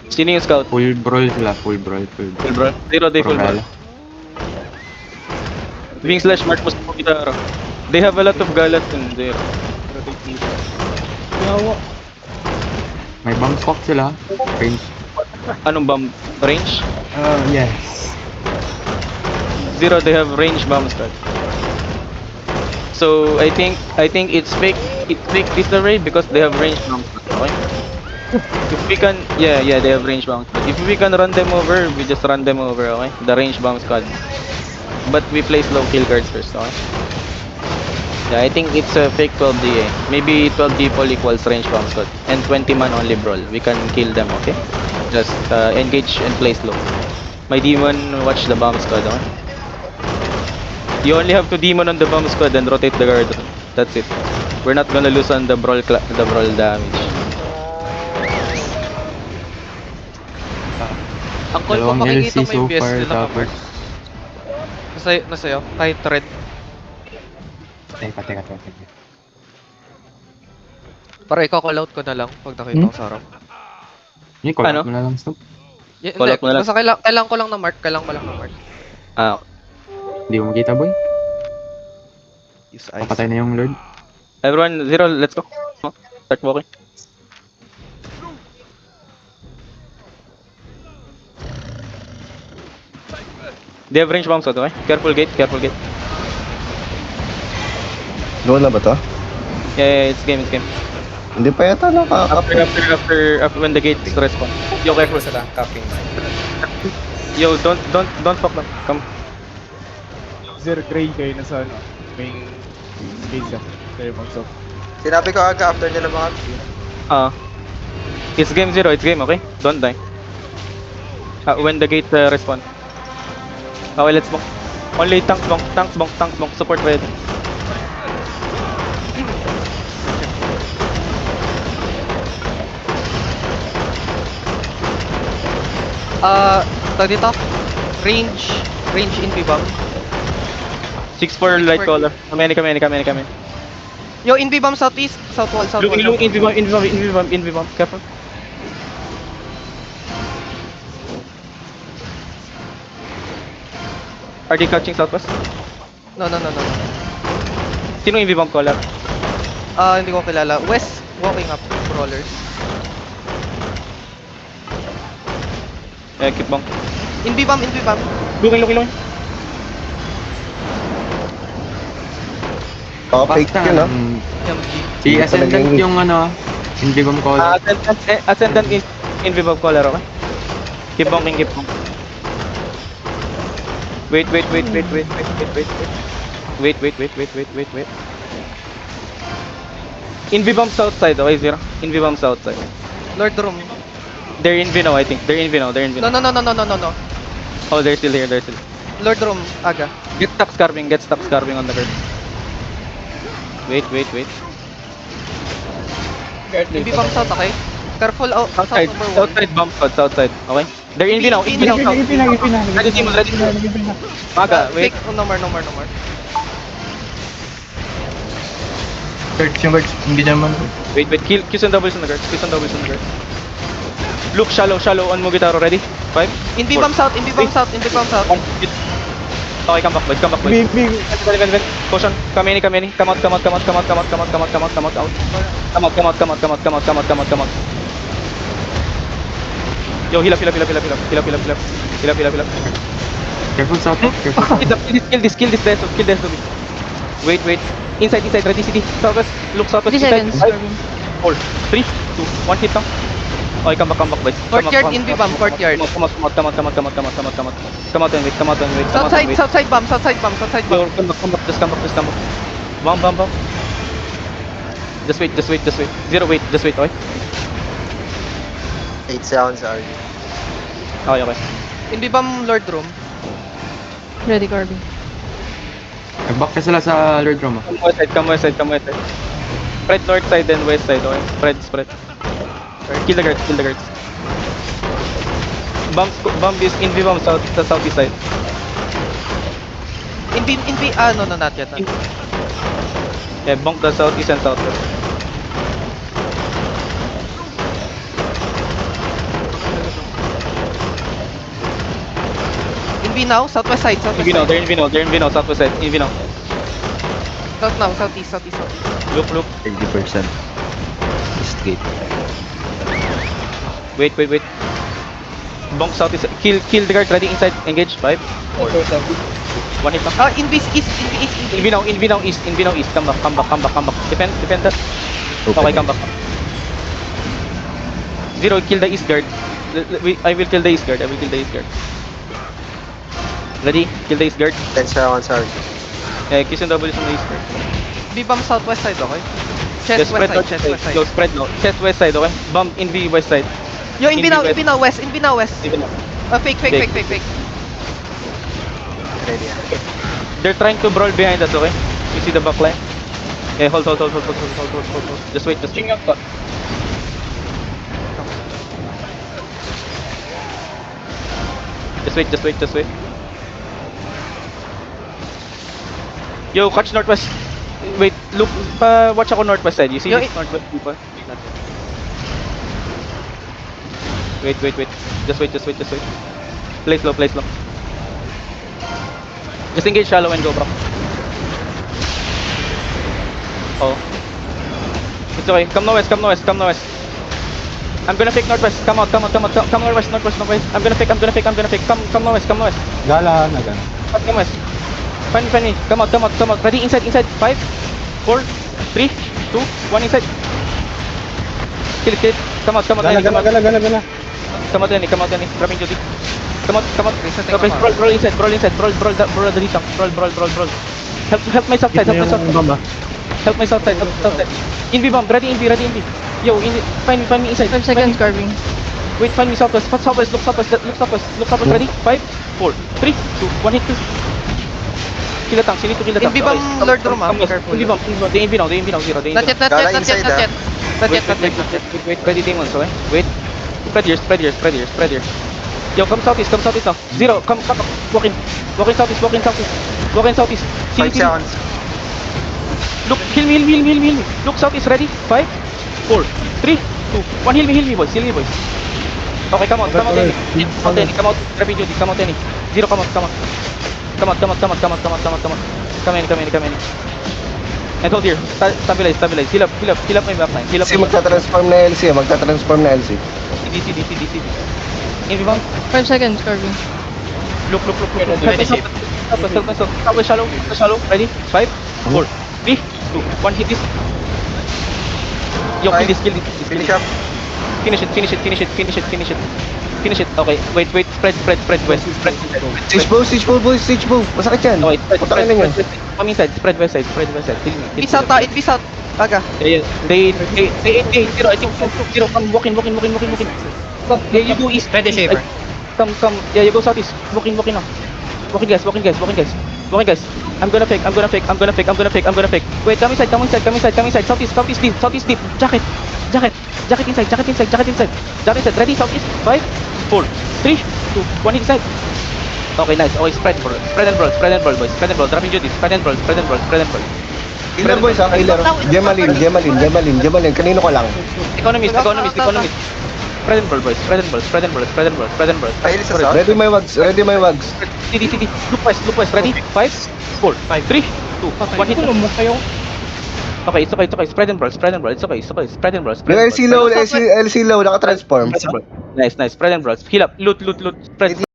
Sino yung scout? Full brawl sila, full brawl. Full bro. Zero day full bro. Gala. Wing slash mark mo sa Gitaro. They have a lot of galas in zero. Yawa. May bomb scope sila. Range. Anong bomb? Range? Yes. Zero, they have range bomb squad. So I think it's fake. It's fake disarray because they have range bomb squad. Okay. If we can, yeah, they have range bomb squad. If we can run them over, we just run them over. Okay. The range bomb squad. But we place low kill guards first. Okay. Yeah, I think it's a fake 12 DA. Maybe 12 people equals range bomb squad and 20 man only brawl. We can kill them. Okay. Just engage and place low. My demon watch the bomb squad. Okay. You only have to demon on the bomb squad and rotate the guard. That's it. We're not gonna lose on the brawl damage. Angkol, kung Dalawang makikita LC mo yung so BS far, nila tapos... kapag nasa'yo, kahit red. Teka. Para ikaw call out ko na lang pag nakita ko sa harap. Hindi, call Ano? out mo na lang, Snoop. Call out mo na lang. Basta kailangan ko lang ng mark, kailangan mo lang ng mark. Ah, Hindi mo makita, boy. Use eyes. Papatay na yung Lord. everyone, zero, let's go. Start walking. They have range bombs, okay? Careful gate. Doon na ba to? Yeah, it's game. Hindi pa yata nakaka-up. After when the gate respawn. Yo, careful. Sila, capping. Yo, don't fuck them. Come. Zero gray kayo na sa ano. Main gate ka. Kayo mag-so. Sinabi ko aga after nila mga It's game zero. It's game, okay? Don't die. When the gate respawn. Okay, let's bonk. Only tanks bonk. Support ready. Tag dito. Range in B-bomb. 6-4 light caller. Come in. Yo, in B-bomb southeast, south wall. Look, in V-bomb. Careful. Are they catching southwest? No. Sino yung V-bomb caller? Hindi ko kilala. West, walking up, brawlers. Keep bonk. In B-bomb. Looking. Fake Basta, yun, ah. MG. Si Ascendant yung ano, hindi bomb call. Ascendant in V-bomb caller, okay? Keep bonking. Wait. In V-bomb south side, okay, zero. In V-bomb south side. Lord Room. They're in V now, I think. They're in V now. No. Oh, they're still here. Lord Room, aga. Get stuck scarving on the curve. Wait. In B-bomb south, okay? Careful, south Outside, number 1. outside bomb squad, outside. Okay? They're in V now, in V now, south. Ready, Simon, ready. Maga, wait. Fake, no more. Search yung guards. Hindi naman. Wait, kills and doubles on the guards. Look, shallow on Mugitaro, ready? 5. In B-bomb south. Okay, come back, boys. Big. Caution, come in. Come out. Yo, heal up. Careful south, careful. Kill this desktop. Wait. Inside, ready, city. Southwest, look southwest. 3 seconds. 4, 3, 2, 1, hit down. Okay, come back, boys. Courtyard in B-bomb, courtyard. Come out and wait. Southside bomb. Yo, come back. Just come back. Bomb. Just wait. Zero, wait, okay? 8 sounds are Okay. In B-bomb, Lord Room. Ready, Corby. Nag-back na sila sa Lord Room. Come west side. Spread north side and west side, okay? Spread. Kill the guards. Bomb is in V-bomb south, sa southeast side. In B, no, not yet. Yeah, bonk the southeast and southwest. Invi now, southwest side, southwest Invi now, side. they're Invi now, southwest side, Invi now. South now, southeast. Look. 80%. Straight. Wait. Bonk southeast. Kill the guard, ready, inside, engage. 5, 4. One hit now. Invi east. Invi now, east. Come back. Defend that. Okay, come back. 0, kill the east guard. I will kill the east guard. Ready? Kill the east guard. 10 seconds, Arj. Kiss and double is on the east guard. B-bomb southwest side, okay? Just Chest west spread side, chest north west side. side. Yo, spread no. Chest west side, okay? Bomb in V west side. Yo, Invi now, Invi Invi now west. Even now. Fake. Ready, ah. They're trying to brawl behind us, okay? You see the back line? Hold. Just wait. Just wait. Yo, catch northwest. Wait, look, watch ako northwest side. You see Yo, this northwest people? Wait. Just wait. Play slow. Just engage shallow and go, bro. Oh. It's okay. Come no west. I'm gonna fake northwest. Come northwest. I'm gonna fake. Come no west. Gala na gana. Come west. Find me. Come out. Ready, inside. 5, 4, 3, 2, 1, inside. Kill it. Come out, Gala. Come out, Danny. Dropping duty. Come out. Okay, brawl inside. Brawl the reach. Brawl. Help my south side. Help my south side. Invi bomb. Ready, Invi. Yo, find me inside. 5 seconds carving. Wait, find me southwest. Look southwest. Ready? 5, 4, 3, 2, 1 hit. Kill the tanks. You need to kill the tanks. Invi bomb Lord Room, ah. Come west. Careful. Invi bomb. They Invi now. Zero. They Not Invi yet. Gala inside, Not yet. Wait. Ready, demons, okay? Wait. Spread here. Yo, come southeast now. 0. Come. Walk in southeast. 5 seconds. Look, heal me. Look southeast, ready? 5, 4, 3, 2, 1. Heal me, boys. Okay, come out, Danny. Come out, rapid duty, come out, Danny. 0, come out. Come in. And hold here. Stabilize. Heal up my backline. Kasi magta-transform na LC. DC. Invi bomb. 5 seconds carving. Look. Help myself. Shallow. Ready? 5, 4, 3, 2, 1. Hit this. Yo, kill this. Finish up. Finish it. Okay, wait. Spread west. Siege move. Masakit yan. Okay, Putakin na yan. Come inside. Spread west side. Kill me. Invi south. Aga. Yeah. They 0. I think 0. Come walking. Come. Yeah, you go east. Ready, Shaver. Come. Yeah, you go southeast. Walking now. Walking guys. I'm gonna fake. Wait, come inside. Southeast deep. Jacket inside. Ready, southeast. 5, 4, 3, 2, 1 inside. Okay, nice. Okay, spread and brawl, boys. Dropping duty. Spread and brawl. Killer boys ha, killer. Gemalin. Kanino ko lang. Economist. Spread and brawl, boys. Pahil sa south. Ready my wags. CD. Look west. Ready? 5, 4, 3, 2, 1 hit. Okay, it's okay. Spread and brawl. It's okay. Spread and brawl. Yung LC low, naka-transform. Nice. Spread and brawl. Heal up. Loot. Spread.